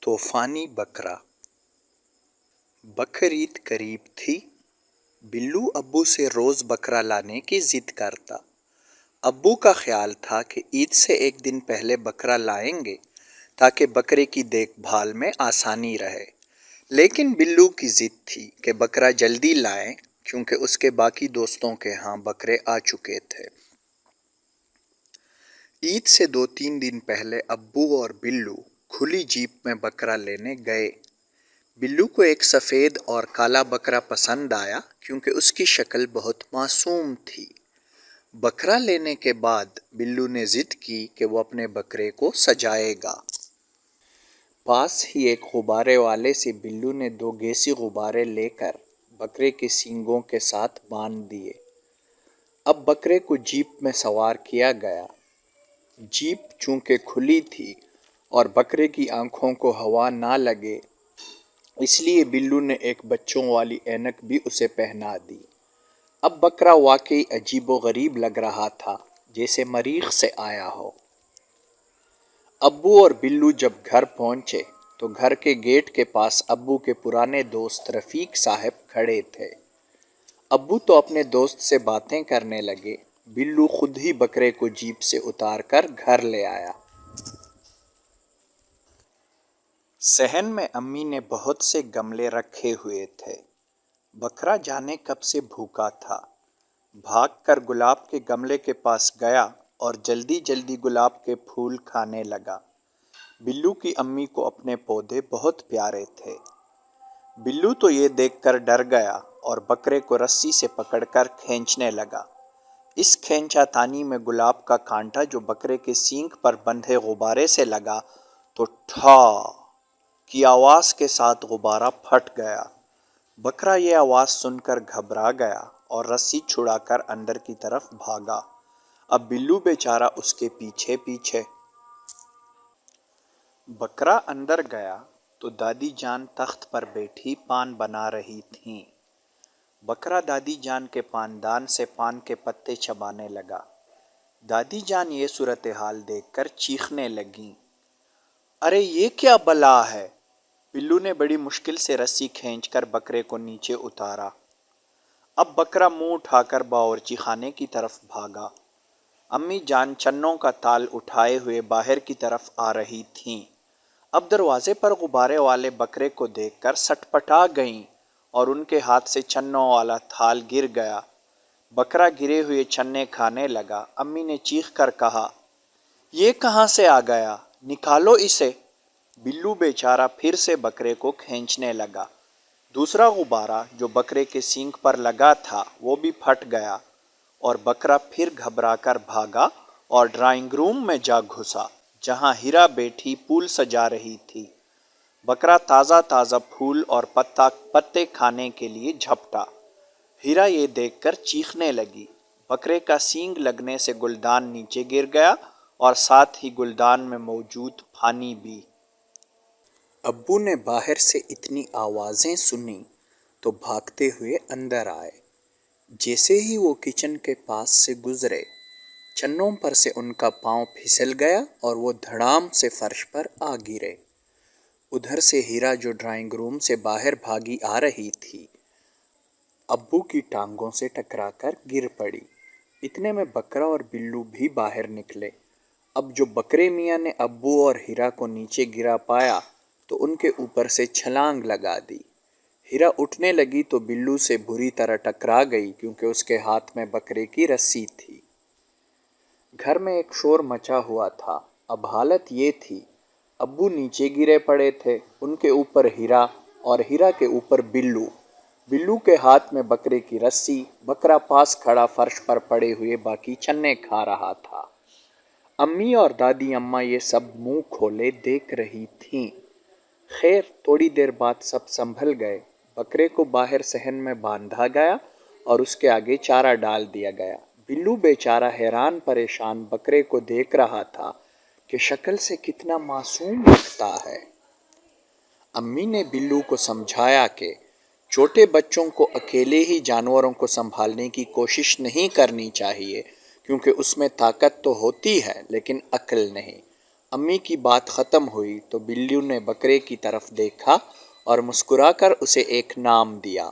طوفانی بکرا۔ بقرعید قریب تھی۔ بلو ابو سے روز بکرا لانے کی ضد کرتا۔ ابو کا خیال تھا کہ عید سے ایک دن پہلے بکرا لائیں گے تاکہ بکرے کی دیکھ بھال میں آسانی رہے، لیکن بلو کی ضد تھی کہ بکرا جلدی لائیں کیونکہ اس کے باقی دوستوں کے ہاں بکرے آ چکے تھے۔ عید سے 2-3 دن پہلے ابو اور بلو کھلی جیپ میں بکرا لینے گئے۔ بلو کو ایک سفید اور کالا بکرا پسند آیا کیونکہ اس کی شکل بہت معصوم تھی۔ بکرا لینے کے بعد بلو نے ضد کی کہ وہ اپنے بکرے کو سجائے گا۔ پاس ہی ایک غبارے والے سے بلو نے 2 گیسی غبارے لے کر بکرے کے سینگوں کے ساتھ باندھ دیے۔ اب بکرے کو جیپ میں سوار کیا گیا۔ جیپ چونکہ کھلی تھی اور بکرے کی آنکھوں کو ہوا نہ لگے، اس لیے بلو نے ایک بچوں والی اینک بھی اسے پہنا دی۔ اب بکرا واقعی عجیب و غریب لگ رہا تھا، جیسے مریخ سے آیا ہو۔ ابو اور بلو جب گھر پہنچے تو گھر کے گیٹ کے پاس ابو کے پرانے دوست رفیق صاحب کھڑے تھے۔ ابو تو اپنے دوست سے باتیں کرنے لگے، بلو خود ہی بکرے کو جیپ سے اتار کر گھر لے آیا۔ صحن میں امی نے بہت سے گملے رکھے ہوئے تھے۔ بکرا جانے کب سے بھوکا تھا۔ بھاگ کر گلاب کے گملے کے پاس گیا اور جلدی جلدی گلاب کے پھول کھانے لگا۔ بلو کی امی کو اپنے پودے بہت پیارے تھے۔ بلو تو یہ دیکھ کر ڈر گیا اور بکرے کو رسی سے پکڑ کر کھینچنے لگا۔ اس کھینچا تانی میں گلاب کا کانٹا جو بکرے کے سینگ پر بندھے غبارے سے لگا تو ٹھا کی آواز کے ساتھ غبارہ پھٹ گیا۔ بکرا یہ آواز سن کر گھبرا گیا اور رسی چھڑا کر اندر کی طرف بھاگا۔ اب بلو بیچارہ اس کے پیچھے پیچھے۔ بکرا اندر گیا تو دادی جان تخت پر بیٹھی پان بنا رہی تھیں۔ بکرا دادی جان کے پان دان سے پان کے پتے چبانے لگا۔ دادی جان یہ صورتحال دیکھ کر چیخنے لگیں، ارے یہ کیا بلا ہے؟ بلو نے بڑی مشکل سے رسی کھینچ کر بکرے کو نیچے اتارا۔ اب بکرا منہ اٹھا کر باورچی خانے کی طرف بھاگا۔ امی جان چنوں کا تال اٹھائے ہوئے باہر کی طرف آ رہی تھیں۔ اب دروازے پر غبارے والے بکرے کو دیکھ کر سٹپٹا گئیں اور ان کے ہاتھ سے چنوں والا تھال گر گیا۔ بکرا گرے ہوئے چنے کھانے لگا۔ امی نے چیخ کر کہا، یہ کہاں سے آ گیا؟ نکالو اسے۔ بلو بیچارہ پھر سے بکرے کو کھینچنے لگا۔ دوسرا غبارہ جو بکرے کے سینگ پر لگا تھا وہ بھی پھٹ گیا اور بکرا پھر گھبرا کر بھاگا اور ڈرائنگ روم میں جا گھسا جہاں ہیرا بیٹھی پھول سجا رہی تھی۔ بکرا تازہ تازہ پھول اور پتے کھانے کے لیے جھپٹا۔ ہیرا یہ دیکھ کر چیخنے لگی۔ بکرے کا سینگ لگنے سے گلدان نیچے گر گیا اور ساتھ ہی گلدان میں موجود پانی بھی۔ ابو نے باہر سے اتنی آوازیں سنی تو بھاگتے ہوئے اندر آئے۔ جیسے ہی وہ کچن کے پاس سے گزرے، چنوں پر سے ان کا پاؤں پھسل گیا اور وہ دھڑام سے فرش پر آ گرے۔ ادھر سے ہیرا جو ڈرائنگ روم سے باہر بھاگی آ رہی تھی، ابو کی ٹانگوں سے ٹکرا کر گر پڑی۔ اتنے میں بکرا اور بلو بھی باہر نکلے۔ اب جو بکرے میاں نے ابو اور ہیرا کو نیچے گرا پایا تو ان کے اوپر سے چھلانگ لگا دی۔ ہیرا اٹھنے لگی تو بلو سے بری طرح ٹکرا گئی کیونکہ اس کے ہاتھ میں بکرے کی رسی تھی۔ گھر میں ایک شور مچا ہوا تھا۔ اب حالت یہ تھی، ابو نیچے گرے پڑے تھے، ان کے اوپر ہیرا اور ہیرا کے اوپر بلو۔ بلو کے ہاتھ میں بکرے کی رسی، بکرا پاس کھڑا فرش پر پڑے ہوئے باقی چنے کھا رہا تھا۔ امی اور دادی اماں یہ سب منہ کھولے دیکھ رہی تھیں۔ خیر تھوڑی دیر بعد سب سنبھل گئے۔ بکرے کو باہر صحن میں باندھا گیا اور اس کے آگے چارہ ڈال دیا گیا۔ بلو بیچارہ حیران پریشان بکرے کو دیکھ رہا تھا کہ شکل سے کتنا معصوم لگتا ہے۔ امی نے بلو کو سمجھایا کہ چھوٹے بچوں کو اکیلے ہی جانوروں کو سنبھالنے کی کوشش نہیں کرنی چاہیے کیونکہ اس میں طاقت تو ہوتی ہے لیکن عقل نہیں۔ امی کی بات ختم ہوئی تو بلیوں نے بکرے کی طرف دیکھا اور مسکرا کر اسے ایک نام دیا،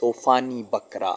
طوفانی بکرا۔